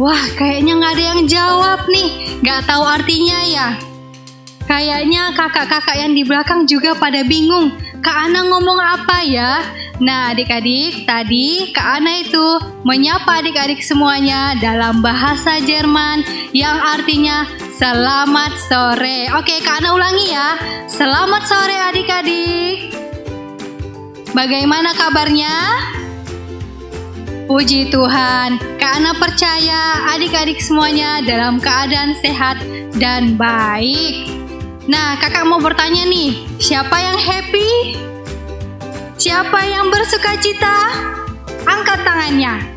Wah, kayaknya nggak ada yang jawab nih. Nggak tahu artinya ya. Kayaknya kakak-kakak yang di belakang juga pada bingung. Kak Ana ngomong apa ya? Nah adik-adik, tadi Kak Ana itu menyapa adik-adik semuanya dalam bahasa Jerman yang artinya selamat sore. Oke, Kak Ana ulangi ya. Selamat sore adik-adik. Bagaimana kabarnya? Puji Tuhan, Kak Ana percaya adik-adik semuanya dalam keadaan sehat dan baik. Nah, kakak mau bertanya nih, siapa yang happy? Siapa yang bersuka cita? Angkat tangannya.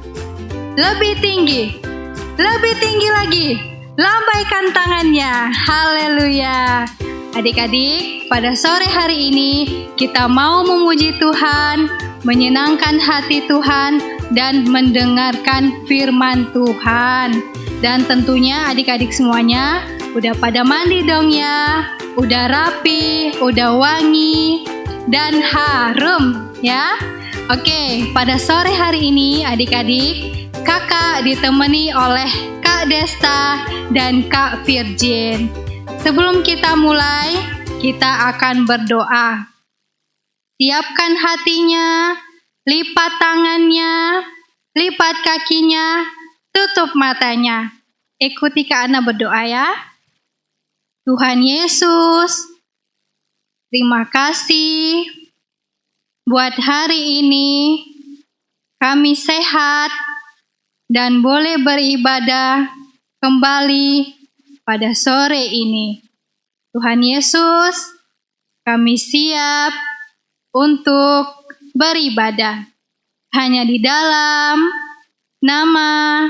Lebih tinggi lagi. Lambaikan tangannya. Haleluya. Adik-adik, pada sore hari ini kita mau memuji Tuhan, menyenangkan hati Tuhan, dan mendengarkan firman Tuhan. Dan tentunya adik-adik semuanya udah pada mandi dong ya, udah rapi, udah wangi, dan harum ya. Oke, pada sore hari ini adik-adik, kakak ditemani oleh Kak Desta dan Kak Virgin. Sebelum kita mulai, kita akan berdoa. Siapkan hatinya, lipat tangannya, lipat kakinya, tutup matanya. Ikuti Kak Ana berdoa ya. Tuhan Yesus, terima kasih buat hari ini kami sehat dan boleh beribadah kembali pada sore ini. Tuhan Yesus, kami siap untuk beribadah hanya di dalam nama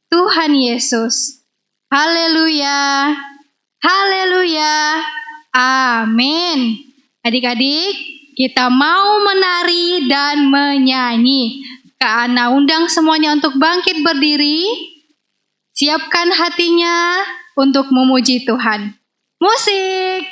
Tuhan Yesus. Haleluya. Haleluya, amin. Adik-adik, kita mau menari dan menyanyi. Kak Ana undang semuanya untuk bangkit berdiri. Siapkan hatinya untuk memuji Tuhan. Musik.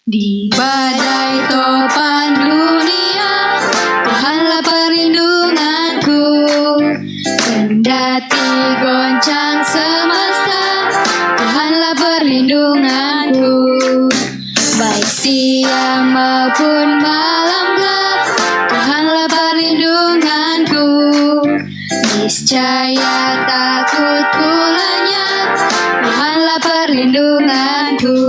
Di badai topan dunia, Tuhanlah perlindunganku. Kendati goncang semesta, Tuhanlah perlindunganku. Baik siang maupun malam gelap, Tuhanlah perlindunganku. Niscaya takutku lenyap, Tuhanlah perlindunganku.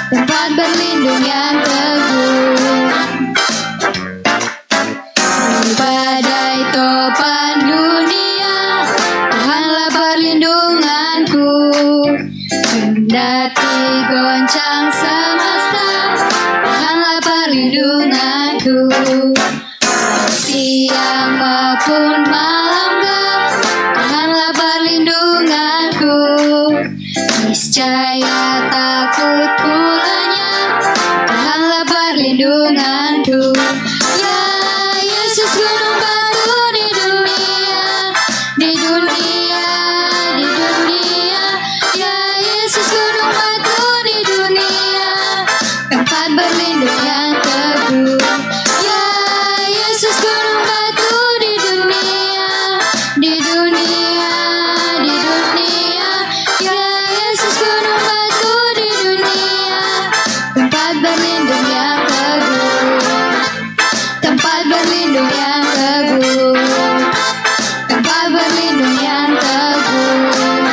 Tempat berlindung yang teguh. Di badai topan dunia, Tuhanlah perlindunganku. Kendati goncang semesta, Tuhanlah perlindunganku. Siang maupun malam gelap, Tuhanlah perlindunganku. Niscaya takutku lenyap, Tuhanlah perlindunganku. Ya Yesus gunung batu di dunia, di dunia, di dunia. Ya Yesus gunung batu di dunia, tempat berlindung yang teguh. Ya Yesus gunung batu di dunia, di dunia, di dunia. Ya Yesus gunung batu di dunia, tempat berlindung yang teguh. Tempat berlindung yang teguh. Tempat berlindung yang teguh.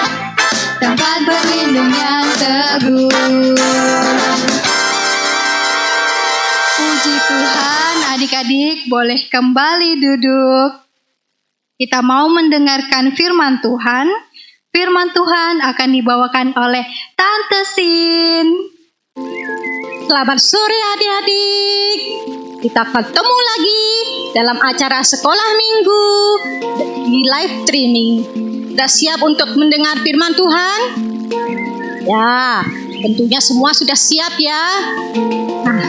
Tempat berlindung yang teguh. Puji Tuhan, adik-adik boleh kembali duduk. Kita mau mendengarkan firman Tuhan. Firman Tuhan akan dibawakan oleh Tante Sin. Selamat sore adik-adik. Kita ketemu lagi dalam acara sekolah minggu di live streaming. Sudah siap untuk mendengar firman Tuhan? Ya, tentunya semua sudah siap ya. Nah,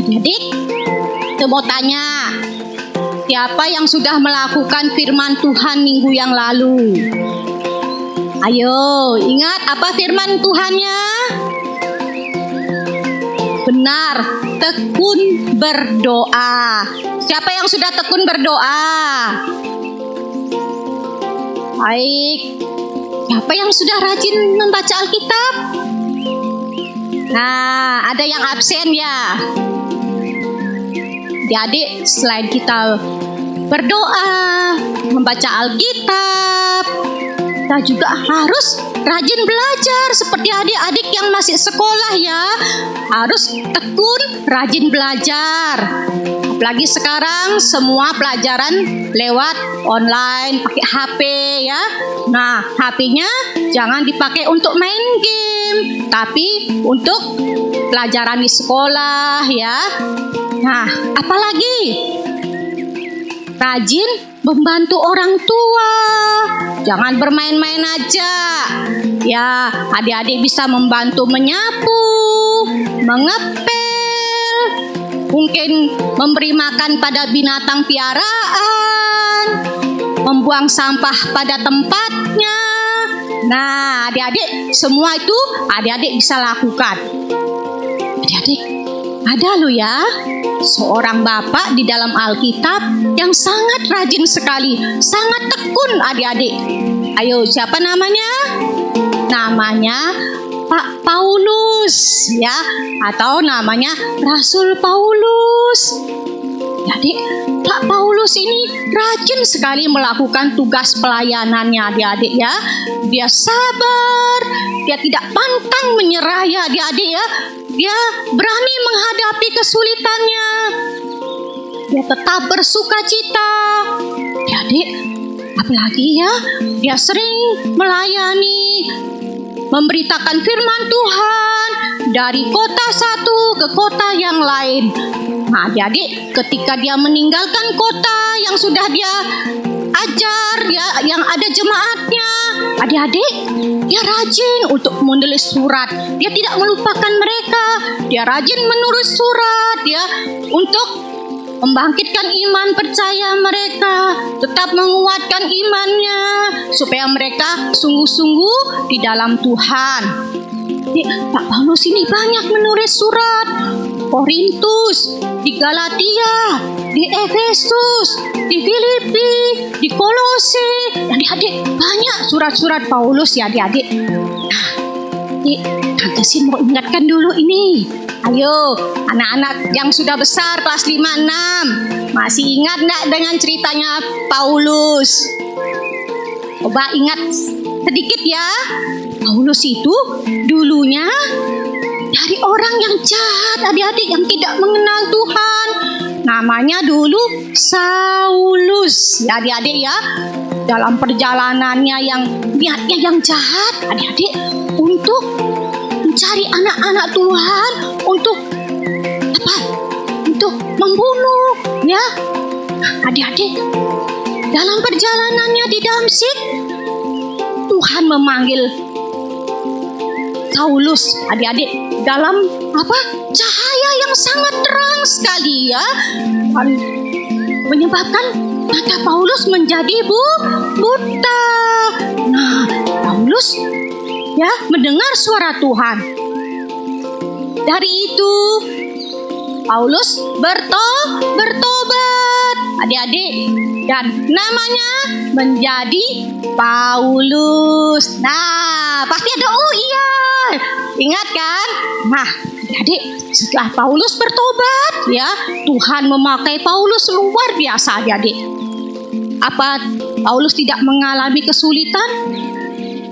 adik-adik, kita mau tanya, siapa yang sudah melakukan firman Tuhan minggu yang lalu? Ayo, ingat apa firman Tuhannya? Benar, tekun berdoa. Siapa yang sudah tekun berdoa? Baik. Siapa yang sudah rajin membaca Alkitab? Nah, ada yang absen ya. Jadi, selain kita berdoa, membaca Alkitab, kita juga harus rajin belajar seperti adik-adik yang masih sekolah ya. Harus tekun rajin belajar. Apalagi sekarang semua pelajaran lewat online, pakai HP ya. Nah, HP-nya jangan dipakai untuk main game, tapi untuk pelajaran di sekolah ya. Nah, apalagi rajin membantu orang tua. Jangan bermain-main aja. Ya, adik-adik bisa membantu menyapu, mengepel, mungkin memberi makan pada binatang piaraan, membuang sampah pada tempatnya. Nah, adik-adik, semua itu adik-adik bisa lakukan. Adik-adik, ada loh ya, seorang bapak di dalam Alkitab yang sangat rajin sekali, sangat tekun adik-adik. Ayo, siapa namanya? Namanya Pak Paulus ya, atau namanya Rasul Paulus. Jadi Pak Paulus ini rajin sekali melakukan tugas pelayanannya adik-adik ya. Dia sabar, dia tidak pantang menyerah ya adik-adik ya. Dia berani menghadapi kesulitannya. Dia tetap bersuka cita. Adik-adik, apalagi ya, dia sering melayani, memberitakan firman Tuhan dari kota satu ke kota yang lain. Nah, adik-adik, ketika dia meninggalkan kota yang sudah dia ajar, yang ada jemaatnya, adik-adik, dia rajin untuk menulis surat. Dia tidak melupakan mereka. Dia rajin menulis surat ya, untuk membangkitkan iman percaya mereka, tetap menguatkan imannya, supaya mereka sungguh-sungguh di dalam Tuhan. Pak Paulus ini banyak menulis surat. Korintus, di Galatia, di Efesus, di Filipi, di Kolose. Adik-adik, banyak surat-surat Paulus ya adik-adik. Nah, Tante Sin mau ingatkan dulu ini. Ayo, anak-anak yang sudah besar kelas 5-6, masih ingat enggak dengan ceritanya Paulus? Coba ingat sedikit ya. Paulus itu dulunya dari orang yang jahat, adik-adik, yang tidak mengenal Tuhan. Namanya dulu Saulus, ya adik-adik ya. Dalam perjalanannya yang niatnya yang jahat, adik-adik, untuk mencari anak-anak Tuhan, untuk apa? Untuk membunuh, ya. Adik-adik, dalam perjalanannya di Damsyik, Tuhan memanggil Saulus, adik-adik, dalam apa? Cahaya yang sangat terang sekali ya, dan menyebabkan mata Paulus menjadi buta. Nah, Paulus ya mendengar suara Tuhan. Dari itu Paulus bertobat, adik-adik, dan namanya menjadi Paulus. Nah, pasti ada iya. Ingat kan? Nah, adik, setelah Paulus bertobat, ya, Tuhan memakai Paulus luar biasa, adik. Apa Paulus tidak mengalami kesulitan?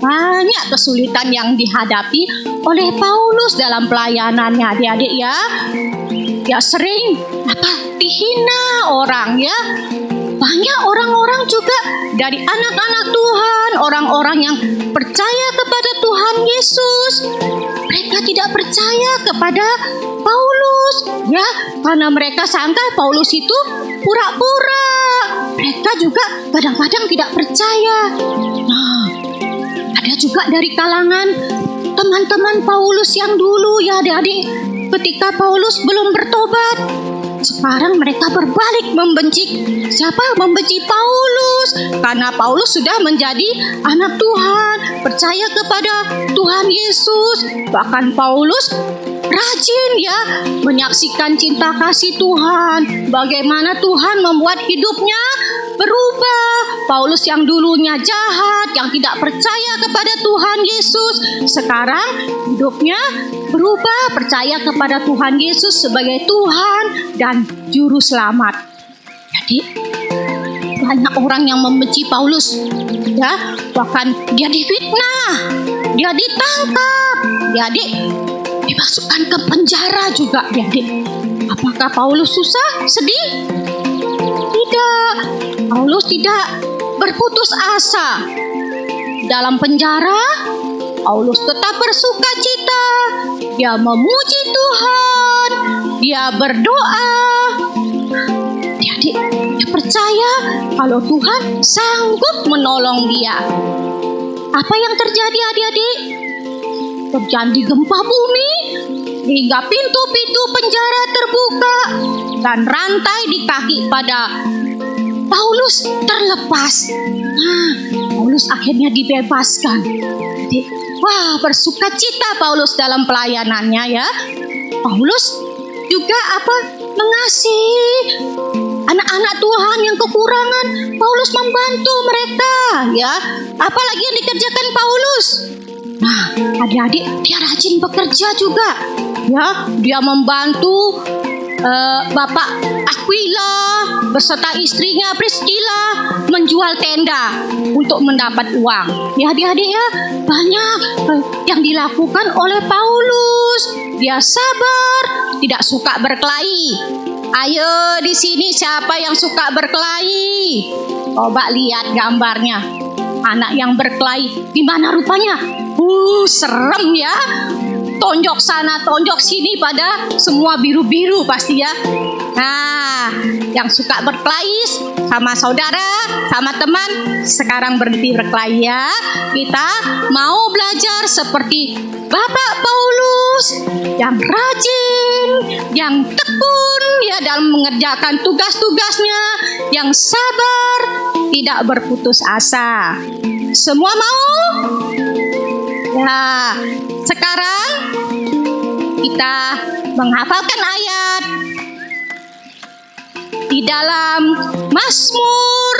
Banyak kesulitan yang dihadapi oleh Paulus dalam pelayanannya, adik-adik ya. Ya sering dihina orang ya. Banyak orang-orang juga dari anak-anak Tuhan, orang-orang yang percaya kepada Tuhan Yesus, mereka tidak percaya kepada Paulus ya, karena mereka sangka Paulus itu pura-pura. Mereka juga kadang-kadang tidak percaya. Nah, ada juga dari kalangan teman-teman Paulus yang dulu ya adik-adik, ketika Paulus belum bertobat, sekarang mereka berbalik membenci siapa? Membenci Paulus, karena Paulus sudah menjadi anak Tuhan, percaya kepada Tuhan Yesus. Bahkan Paulus rajin ya menyaksikan cinta kasih Tuhan, bagaimana Tuhan membuat hidupnya berubah. Paulus yang dulunya jahat, yang tidak percaya kepada Tuhan Yesus, sekarang hidupnya berubah, percaya kepada Tuhan Yesus sebagai Tuhan dan Juru Selamat. Jadi banyak orang yang membenci Paulus, ya, bahkan dia difitnah, dia ditangkap, dia dimasukkan ke penjara juga. Jadi apakah Paulus susah, sedih? Tidak, Paulus tidak berputus asa. Dalam penjara, Paulus tetap bersuka cita. Dia memuji Tuhan, dia berdoa. Dia percaya kalau Tuhan sanggup menolong dia. Apa yang terjadi adik-adik? Terjadi gempa bumi, hingga pintu-pintu penjara terbuka dan rantai di kaki pada Paulus terlepas. Paulus akhirnya dibebaskan. Jadi, wah, bersuka cita Paulus dalam pelayanannya ya. Paulus juga mengasihi anak-anak Tuhan yang kekurangan. Paulus membantu mereka ya. Apalagi yang dikerjakan Paulus? Nah, adik-adik, dia rajin bekerja juga. Ya, dia membantu Bapak Aquila beserta istrinya Priscilla menjual tenda untuk mendapat uang. Ya adik-adik ya, banyak yang dilakukan oleh Paulus. Dia sabar, tidak suka berkelahi. Ayo di sini siapa yang suka berkelahi? Coba lihat gambarnya. Anak yang berkelahi gimana rupanya? Serem ya. Tonjok sana, tonjok sini pada semua biru-biru pasti ya. Nah, yang suka berkelahi sama saudara, sama teman, sekarang berhenti berkelahi ya. Kita mau belajar seperti Bapak Paulus yang rajin, yang tekun ya dalam mengerjakan tugas-tugasnya, yang sabar, tidak berputus asa. Semua mau? Ya, sekarang kita menghafalkan ayat di dalam Mazmur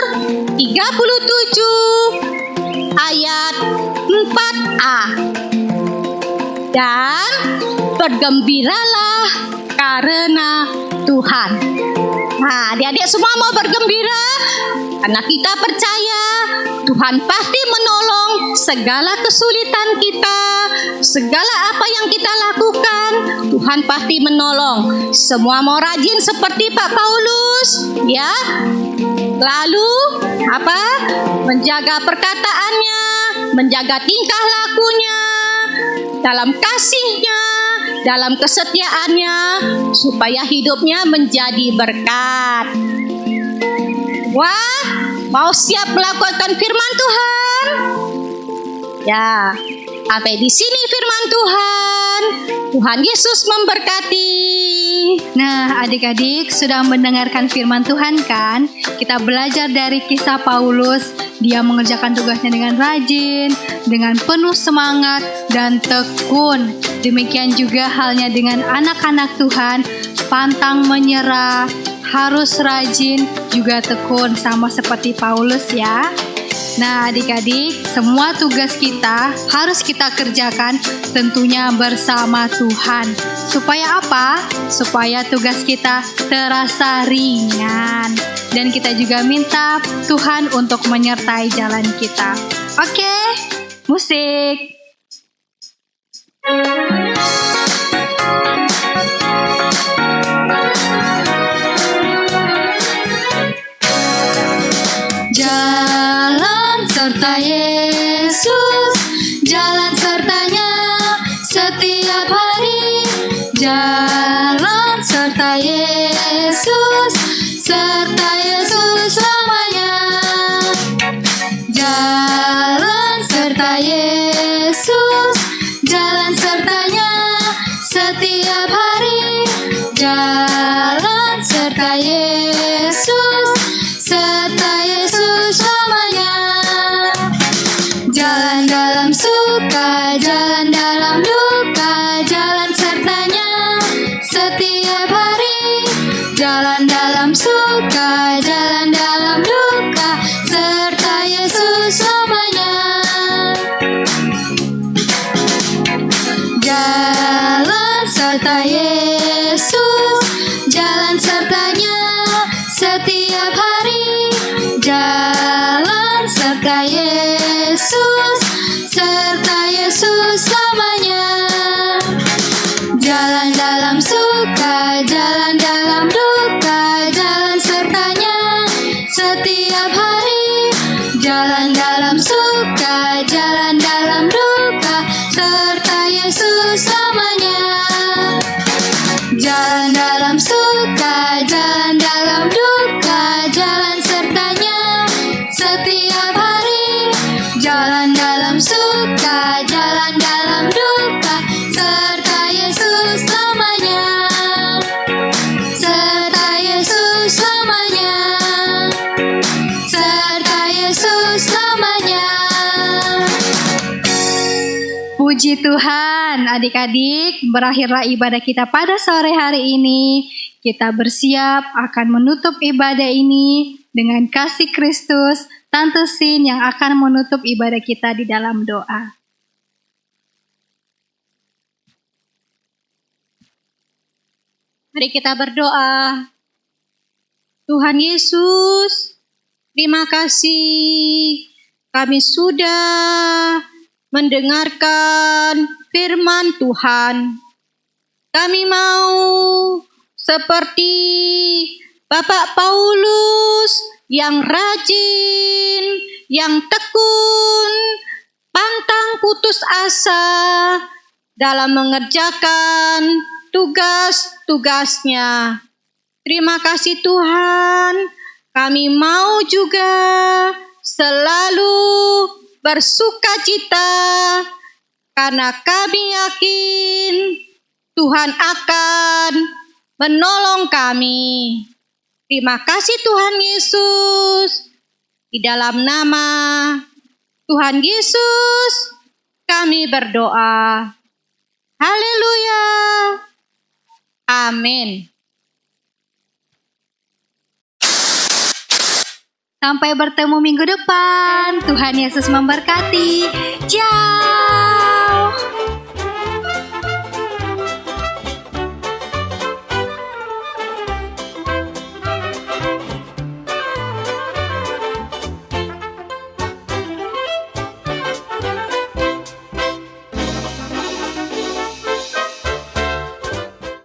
37 ayat 4a. Dan bergembiralah karena Tuhan. Nah, adik-adik semua mau bergembira karena kita percaya Tuhan pasti menolong segala kesulitan kita, segala apa yang kita lakukan, Tuhan pasti menolong. Semua mau rajin seperti Pak Paulus, ya. Lalu menjaga perkataannya, menjaga tingkah lakunya, dalam kasihnya, dalam kesetiaannya, supaya hidupnya menjadi berkat. Wah, mau siap melakukan firman Tuhan? Ya, sampai di sini firman Tuhan. Tuhan Yesus memberkati. Nah, adik-adik sudah mendengarkan firman Tuhan kan? Kita belajar dari kisah Paulus. Dia mengerjakan tugasnya dengan rajin, dengan penuh semangat dan tekun. Demikian juga halnya dengan anak-anak Tuhan, pantang menyerah, harus rajin, juga tekun sama seperti Paulus ya. Nah adik-adik, semua tugas kita harus kita kerjakan tentunya bersama Tuhan. Supaya apa? Supaya tugas kita terasa ringan. Dan kita juga minta Tuhan untuk menyertai jalan kita. Oke, musik. Jalan serta Yesus, jalan sertanya setiap hari. Jalan serta Yesus, serta Yesus selamanya. Jalan serta Yesus, jalan setiap hari. Jalan serta Yesus selamanya. Jalan dalam suka, jalan dalam duka, jalan sertanya setiap hari. Jalan dalam suka, jalan dalam duka, serta Yesus selamanya. Jalan serta Yesus, jalan sertanya setiap hari. Jalan serta Yesus selamanya. Jalan dalam suka, jalan dalam duka, jalan sertanya setiap hari. Jalan dalam suka, jalan dalam duka, serta Yesus selamanya. Jalan dalam suka, jalan dalam duka, jalan sertanya setiap hari. Jalan dalam suka, jalan dalam duka, serta Yesus selamanya. Serta Yesus selamanya. Serta Yesus selamanya. Puji Tuhan, adik-adik, berakhirlah ibadah kita pada sore hari ini. Kita bersiap akan menutup ibadah ini dengan kasih Kristus, Tante Sin yang akan menutup ibadah kita di dalam doa. Mari kita berdoa. Tuhan Yesus, terima kasih kami sudah mendengarkan firman Tuhan. Kami mau seperti Bapak Paulus yang rajin, yang tekun, pantang putus asa dalam mengerjakan tugas-tugasnya. Terima kasih Tuhan, kami mau juga selalu bersukacita karena kami yakin Tuhan akan menolong kami. Terima kasih Tuhan Yesus. Di dalam nama Tuhan Yesus kami berdoa. Haleluya. Amin. Sampai bertemu minggu depan. Tuhan Yesus memberkati. Ciao.